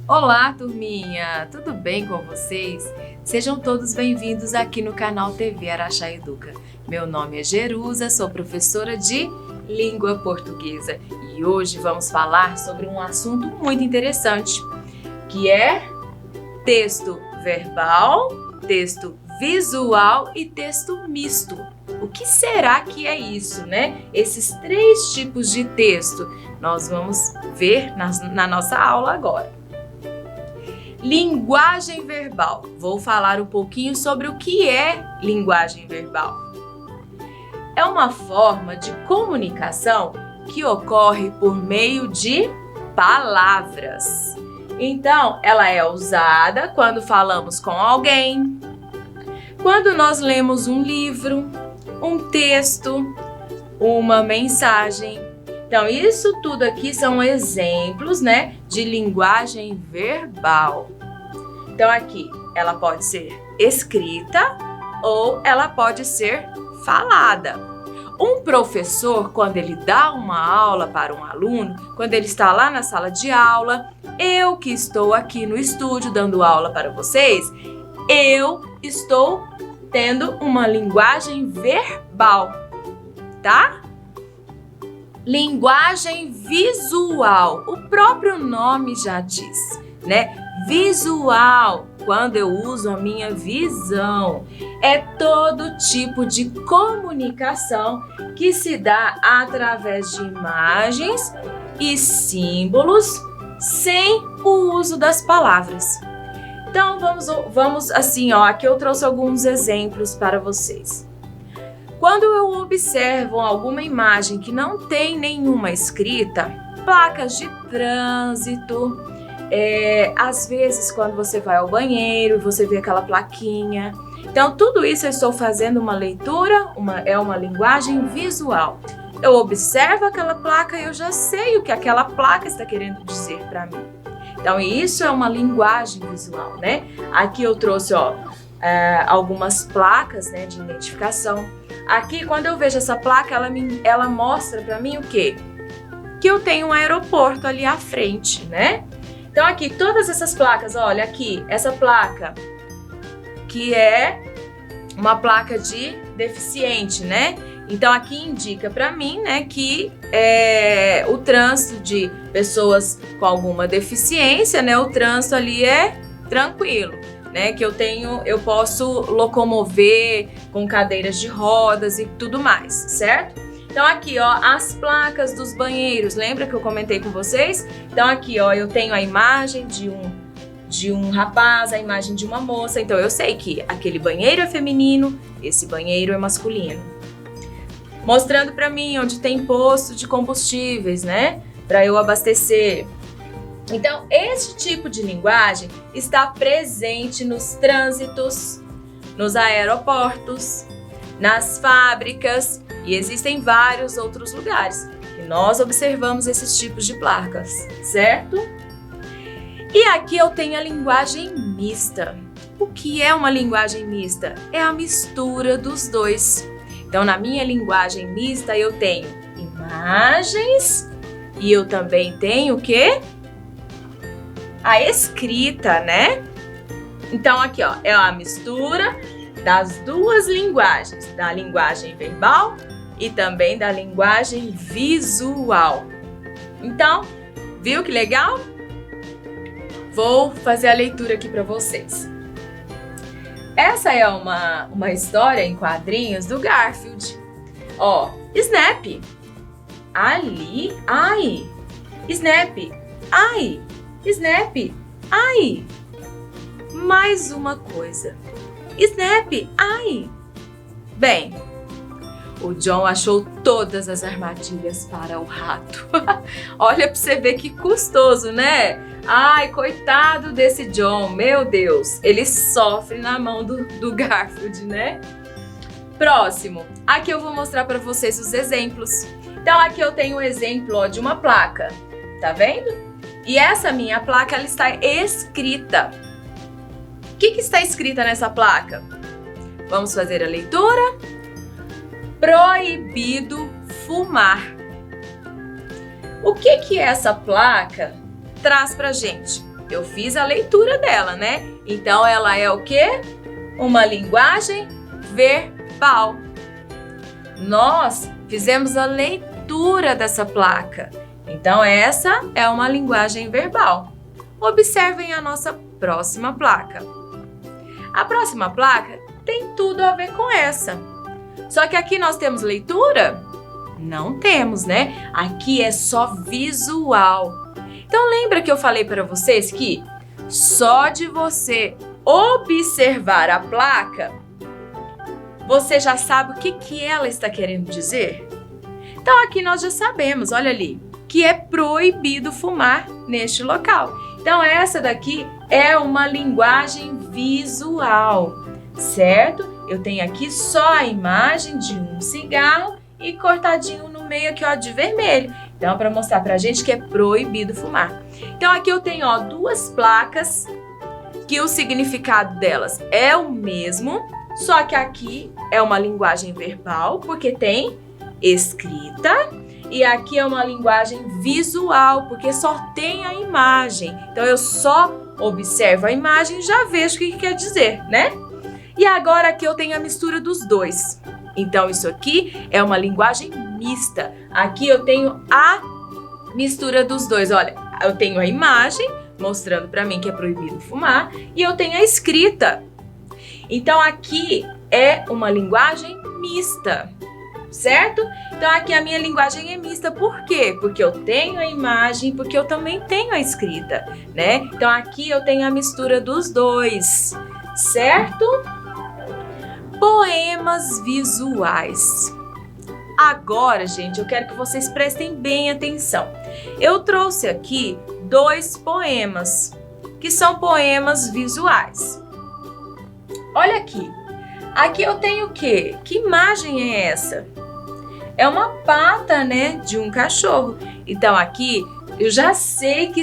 Olá, turminha! Tudo bem com vocês? Sejam todos bem-vindos aqui no canal TV Araxá Educa. Meu nome é Jerusa, sou professora de língua portuguesa e hoje vamos falar sobre um assunto muito interessante, que é texto verbal, texto visual e texto misto. O que será que é isso, né? Esses três tipos de texto nós vamos ver na nossa aula agora. Linguagem verbal. Vou falar um pouquinho sobre o que é linguagem verbal. É uma forma de comunicação que ocorre por meio de palavras. Então, ela é usada quando falamos com alguém, quando nós lemos um livro, um texto, uma mensagem. Então, isso tudo aqui são exemplos, né, de linguagem verbal. Então, aqui, ela pode ser escrita ou ela pode ser falada. Um professor, quando ele dá uma aula para um aluno, quando ele está lá na sala de aula, eu que estou aqui no estúdio dando aula para vocês, eu estou tendo uma linguagem verbal, tá? Linguagem visual, o próprio nome já diz, né? Visual, quando eu uso a minha visão, é todo tipo de comunicação que se dá através de imagens e símbolos sem o uso das palavras. Então, vamos assim, ó, aqui eu trouxe alguns exemplos para vocês. Quando eu observo alguma imagem que não tem nenhuma escrita, placas de trânsito, às vezes quando você vai ao banheiro e você vê aquela plaquinha. Então, tudo isso eu estou fazendo uma leitura, é uma linguagem visual. Eu observo aquela placa e eu já sei o que aquela placa está querendo dizer para mim. Então, isso é uma linguagem visual, né? Aqui eu trouxe, ó, algumas placas, né, de identificação. Aqui, quando eu vejo essa placa, ela mostra para mim o quê? Que eu tenho um aeroporto ali à frente, né? Então, aqui, todas essas placas, olha aqui, essa placa que é uma placa de deficiente, né? Então, aqui indica para mim, né, que o trânsito de pessoas com alguma deficiência, né, o trânsito ali é tranquilo, né, que eu posso locomover com cadeiras de rodas e tudo mais, certo? Então, aqui, ó, as placas dos banheiros, lembra que eu comentei com vocês? Então, aqui, ó, eu tenho a imagem de um rapaz, a imagem de uma moça, então eu sei que aquele banheiro é feminino, esse banheiro é masculino. Mostrando para mim onde tem posto de combustíveis, né? Para eu abastecer. Então, este tipo de linguagem está presente nos trânsitos, nos aeroportos, nas fábricas e existem vários outros lugares que nós observamos esses tipos de placas, certo? E aqui eu tenho a linguagem mista. O que é uma linguagem mista? É a mistura dos dois. Então, na minha linguagem mista, eu tenho imagens e eu também tenho o quê? A escrita, né? Então, aqui, ó, é a mistura das duas linguagens, da linguagem verbal e também da linguagem visual. Então, viu que legal? Vou fazer a leitura aqui para vocês. Essa é uma história em quadrinhos do Garfield. Ó, Snap. Ali, ai. Snap, ai. Snap, ai. Mais uma coisa. Snap, ai. Bem, o John achou todas as armadilhas para o rato. Olha para você ver que custoso, né? Ai, coitado desse John, meu Deus, ele sofre na mão do Garfield, né? Próximo, aqui eu vou mostrar para vocês os exemplos. Então, aqui eu tenho um exemplo, ó, de uma placa, tá vendo? E essa minha placa, ela está escrita. O que está escrita nessa placa? Vamos fazer a leitura? Proibido fumar. O que essa placa traz pra gente? eu fiz a leitura dela, né? Então, ela é o quê? Uma linguagem verbal. Nós fizemos a leitura dessa placa. Então, essa é uma linguagem verbal. Observem a nossa próxima placa. A próxima placa tem tudo a ver com essa. Só que aqui nós temos leitura? Não temos, né? Aqui é só visual. Então, lembra que eu falei para vocês que só de você observar a placa, você já sabe o que ela está querendo dizer? Então, aqui nós já sabemos, olha ali, que é proibido fumar neste local. Então, essa daqui é uma linguagem visual, certo? Eu tenho aqui só a imagem de um cigarro e cortadinho no meio aqui, ó, de vermelho. Então, para mostrar pra gente que é proibido fumar. Então, aqui eu tenho, ó, duas placas que o significado delas é o mesmo, só que aqui é uma linguagem verbal, porque tem escrita, e aqui é uma linguagem visual, porque só tem a imagem. Então, eu só observo a imagem e já vejo o que quer dizer, né? E agora aqui eu tenho a mistura dos dois. Então, isso aqui é uma linguagem mista. Aqui eu tenho a mistura dos dois. Olha, eu tenho a imagem mostrando para mim que é proibido fumar e eu tenho a escrita. Então, aqui é uma linguagem mista, certo? Então, aqui a minha linguagem é mista. Por quê? Porque eu tenho a imagem, porque eu também tenho a escrita, né? Então, aqui eu tenho a mistura dos dois, certo? Poemas visuais. Agora, gente, eu quero que vocês prestem bem atenção. Eu trouxe aqui 2 poemas, que são poemas visuais. Olha aqui. Aqui eu tenho o quê? Que imagem é essa? É uma pata, né, de um cachorro. Então, aqui eu já sei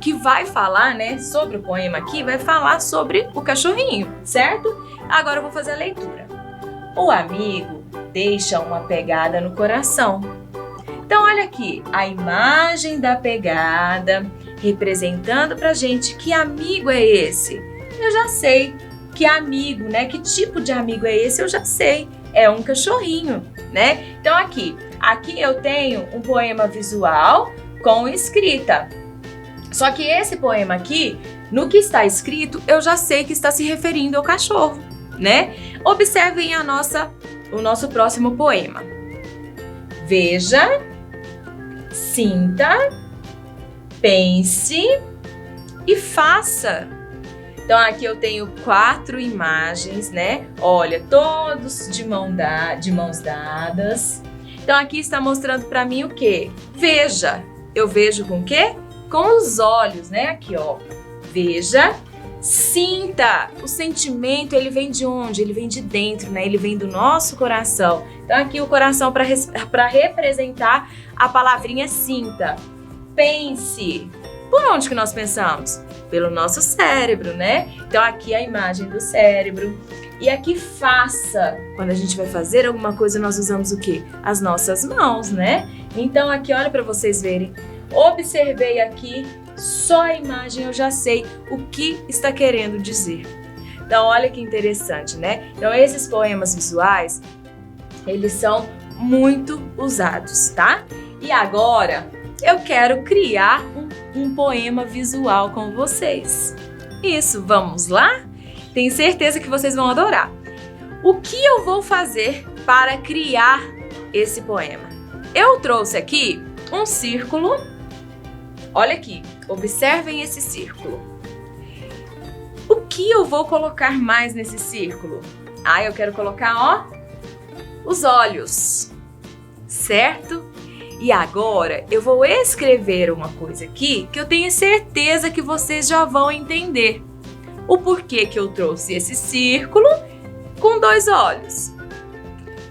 que vai falar, né, sobre o poema aqui, vai falar sobre o cachorrinho, certo? Agora eu vou fazer a leitura. O amigo deixa uma pegada no coração. Então, olha aqui, a imagem da pegada representando pra gente que amigo é esse. Eu já sei que amigo, né? Que tipo de amigo é esse? Eu já sei. É um cachorrinho, né? Então, aqui eu tenho um poema visual com escrita. Só que esse poema aqui, no que está escrito, eu já sei que está se referindo ao cachorro, né? Observem o nosso próximo poema. Veja, sinta, pense e faça. Então, aqui eu tenho 4 imagens, né? Olha, todos de mãos dadas. Então, aqui está mostrando para mim o quê? Veja. Eu vejo com o quê? Com os olhos, né? Aqui, ó. Veja, sinta. O sentimento, ele vem de onde? Ele vem de dentro, né? Ele vem do nosso coração. Então, aqui o coração para representar a palavrinha sinta. Pense. Por onde que nós pensamos? Pelo nosso cérebro, né? Então, aqui a imagem do cérebro. E aqui faça. Quando a gente vai fazer alguma coisa, nós usamos o quê? As nossas mãos, né? Então, aqui, olha para vocês verem. Observei aqui, só a imagem eu já sei o que está querendo dizer. Então, olha que interessante, né? Então, esses poemas visuais, eles são muito usados, tá? E agora, eu quero criar um poema visual com vocês. Isso, vamos lá? Tenho certeza que vocês vão adorar. O que eu vou fazer para criar esse poema? Eu trouxe aqui um círculo. Olha aqui, observem esse círculo. O que eu vou colocar mais nesse círculo? Eu quero colocar, ó, os olhos, certo? E agora eu vou escrever uma coisa aqui que eu tenho certeza que vocês já vão entender. O porquê que eu trouxe esse círculo com 2 olhos.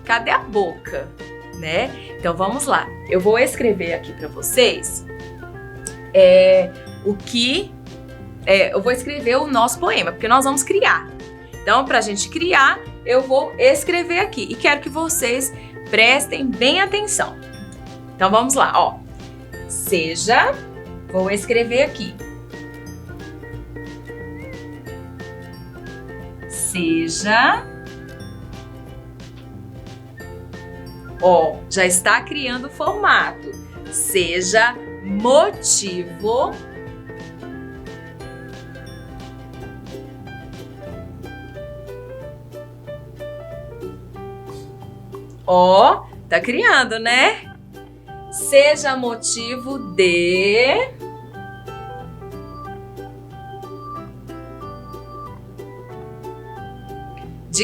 Cadê a boca, né? Então vamos lá. Eu vou escrever aqui para vocês eu vou escrever o nosso poema, porque nós vamos criar. Então, para a gente criar, eu vou escrever aqui e quero que vocês prestem bem atenção. Então, vamos lá, ó. Vou escrever aqui. seja. Ó, já está criando o formato. Seja motivo ó, tá criando, né? Seja motivo de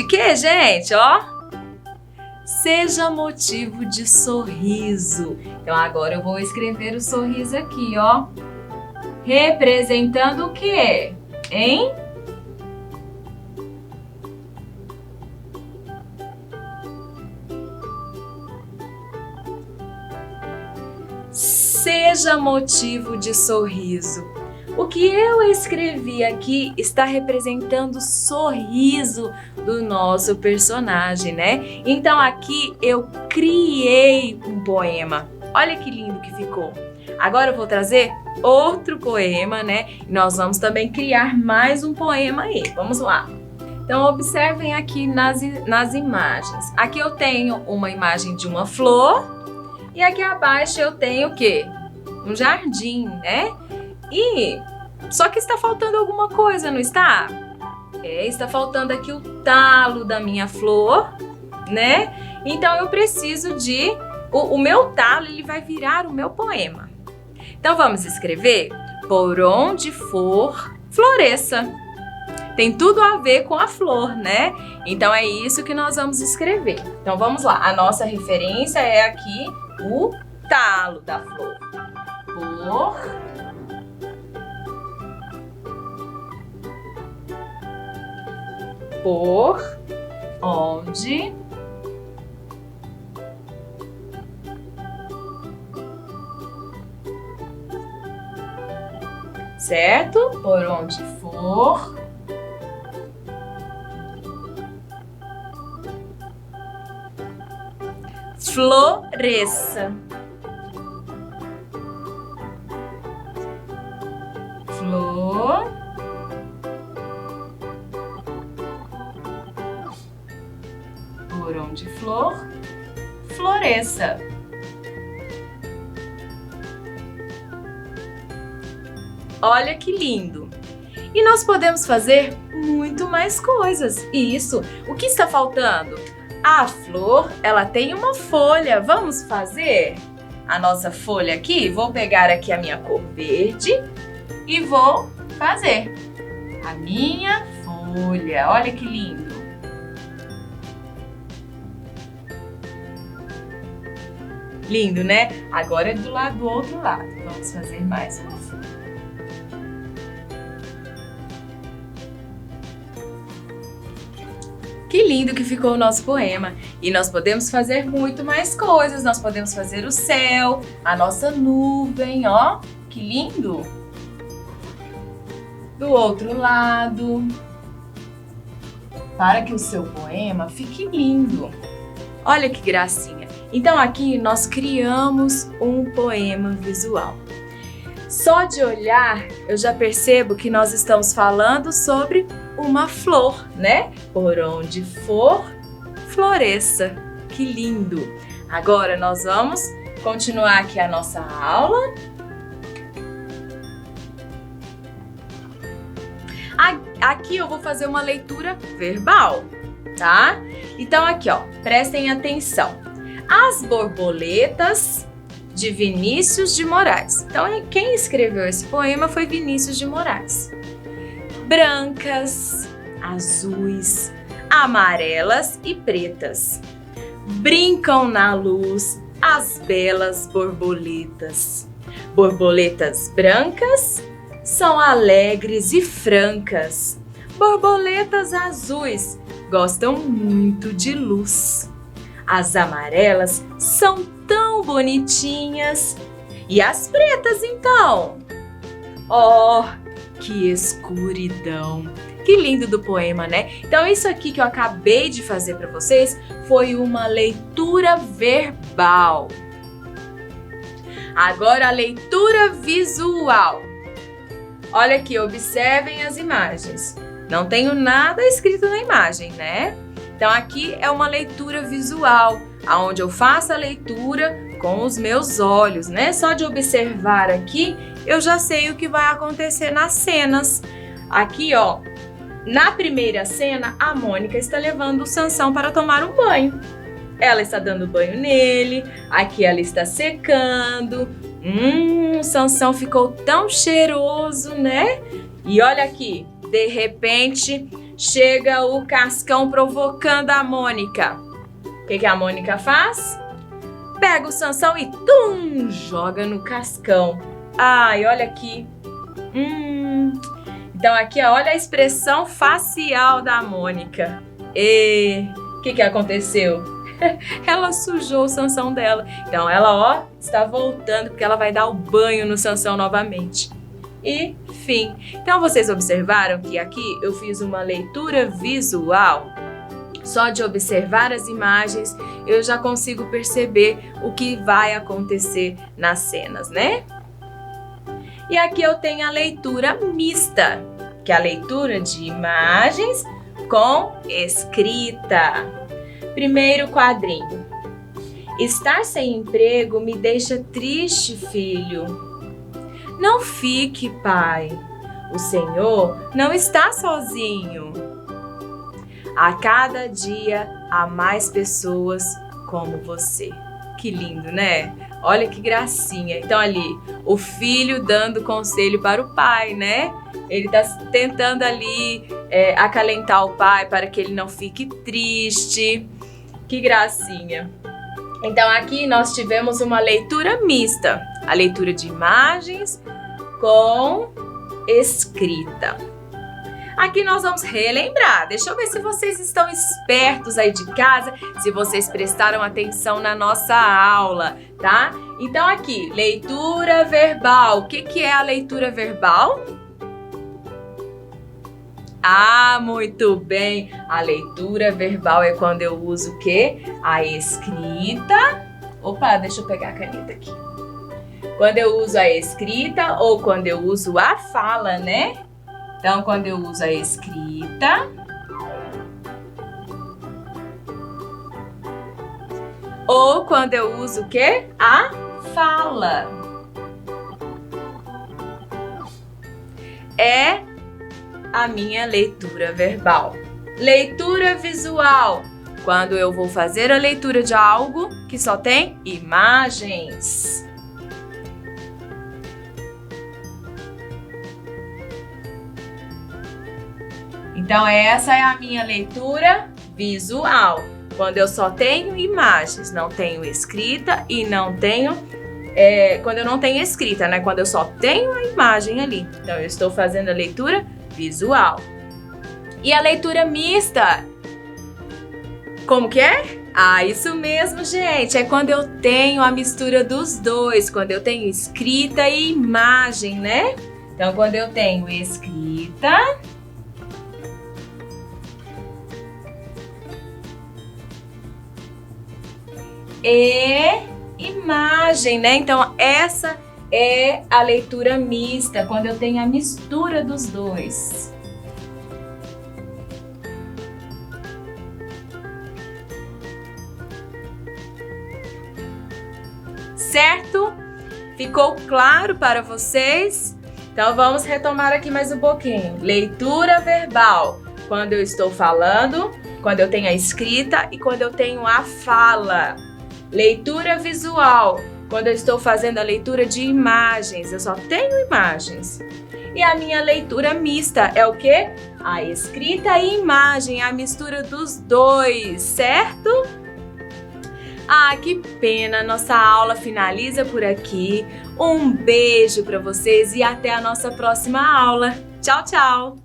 quê, gente? Ó. Seja motivo de sorriso. Então agora eu vou escrever o sorriso aqui, ó. Representando o quê? Hein? Seja motivo de sorriso. O que eu escrevi aqui está representando o sorriso do nosso personagem, né? Então aqui eu criei um poema. Olha que lindo que ficou. Agora eu vou trazer outro poema, né? E nós vamos também criar mais um poema aí. Vamos lá. Então observem aqui nas imagens. Aqui eu tenho uma imagem de uma flor e aqui abaixo eu tenho o quê? Um jardim, né? E só que está faltando alguma coisa, não está? Está faltando aqui o talo da minha flor, né? Então eu preciso de o meu talo, ele vai virar o meu poema. Então vamos escrever: por onde for, floresça. Tem tudo a ver com a flor, né? Então é isso que nós vamos escrever. Então vamos lá. A nossa referência é aqui o talo da flor. Por onde certo? Por onde for floresça. Flor por onde flor floresça. Olha que lindo! E nós podemos fazer muito mais coisas. E isso, o que está faltando? A flor, ela tem uma folha. Vamos fazer a nossa folha aqui? Vou pegar aqui a minha cor verde e vou fazer a minha folha. Olha que lindo! Lindo, né? Agora é do outro lado. Vamos fazer mais uma folha. Que lindo que ficou o nosso poema. E nós podemos fazer muito mais coisas. Nós podemos fazer o céu, a nossa nuvem, ó. Que lindo! Do outro lado. Para que o seu poema fique lindo. Olha que gracinha. Então aqui nós criamos um poema visual. Só de olhar eu já percebo que nós estamos falando sobre uma flor, né? Por onde for, floresça. Que lindo! Agora nós vamos continuar aqui a nossa aula. Aqui eu vou fazer uma leitura verbal, tá? Então aqui, ó, prestem atenção. As borboletas de Vinícius de Moraes. Então quem escreveu esse poema foi Vinícius de Moraes. Brancas, azuis, amarelas e pretas. Brincam na luz as belas borboletas. Borboletas brancas são alegres e francas. Borboletas azuis gostam muito de luz. As amarelas são tão bonitinhas. E as pretas, então? Oh, que escuridão! Que lindo do poema, né? Então isso aqui que eu acabei de fazer para vocês foi uma leitura verbal. Agora a leitura visual. Olha aqui, observem as imagens. Não tenho nada escrito na imagem, né? Então aqui é uma leitura visual, onde eu faço a leitura com os meus olhos, né? Só de observar aqui, eu já sei o que vai acontecer nas cenas. Aqui, ó, na primeira cena, a Mônica está levando o Sansão para tomar um banho. Ela está dando banho nele, aqui ela está secando. O Sansão ficou tão cheiroso, né? E olha aqui, de repente chega o Cascão provocando a Mônica. O que a Mônica faz? Pega o Sansão e joga no Cascão. Ai, olha aqui. Então aqui, olha a expressão facial da Mônica. E o que aconteceu? Ela sujou o Sansão dela. Então ela, ó, está voltando porque ela vai dar o banho no Sansão novamente. E fim. Então vocês observaram que aqui eu fiz uma leitura visual. Só de observar as imagens eu já consigo perceber o que vai acontecer nas cenas, né? E aqui eu tenho a leitura mista, que é a leitura de imagens com escrita. Primeiro quadrinho. Estar sem emprego me deixa triste, filho. Não fique, pai. O Senhor não está sozinho. A cada dia há mais pessoas como você. Que lindo, né? Olha que gracinha. Então ali, o filho dando conselho para o pai, né? Ele está tentando ali acalentar o pai para que ele não fique triste. Que gracinha. Então aqui nós tivemos uma leitura mista. A leitura de imagens com escrita. Aqui nós vamos relembrar. Deixa eu ver se vocês estão espertos aí de casa, se vocês prestaram atenção na nossa aula, tá? Então aqui, leitura verbal. O que é a leitura verbal? Ah, muito bem. A leitura verbal é quando eu uso o quê? A escrita. Opa, deixa eu pegar a caneta aqui. Quando eu uso a escrita ou quando eu uso a fala, né? Então, quando eu uso a escrita ou quando eu uso o quê? A fala. É a minha leitura verbal. Leitura visual. Quando eu vou fazer a leitura de algo que só tem imagens. Então, essa é a minha leitura visual. Quando eu só tenho imagens, não tenho escrita e não tenho... quando eu não tenho escrita, né? Quando eu só tenho a imagem ali. Então, eu estou fazendo a leitura visual. E a leitura mista? Como que é? Ah, isso mesmo, gente. É quando eu tenho a mistura dos dois. Quando eu tenho escrita e imagem, né? Então, quando eu tenho escrita... e imagem, né? Então, essa é a leitura mista, quando eu tenho a mistura dos dois. Certo? Ficou claro para vocês? Então, vamos retomar aqui mais um pouquinho. Leitura verbal, quando eu estou falando, quando eu tenho a escrita e quando eu tenho a fala. Leitura visual, quando eu estou fazendo a leitura de imagens, eu só tenho imagens. E a minha leitura mista é o quê? A escrita e imagem, a mistura dos dois, certo? Ah, que pena, nossa aula finaliza por aqui. Um beijo para vocês e até a nossa próxima aula. Tchau, tchau!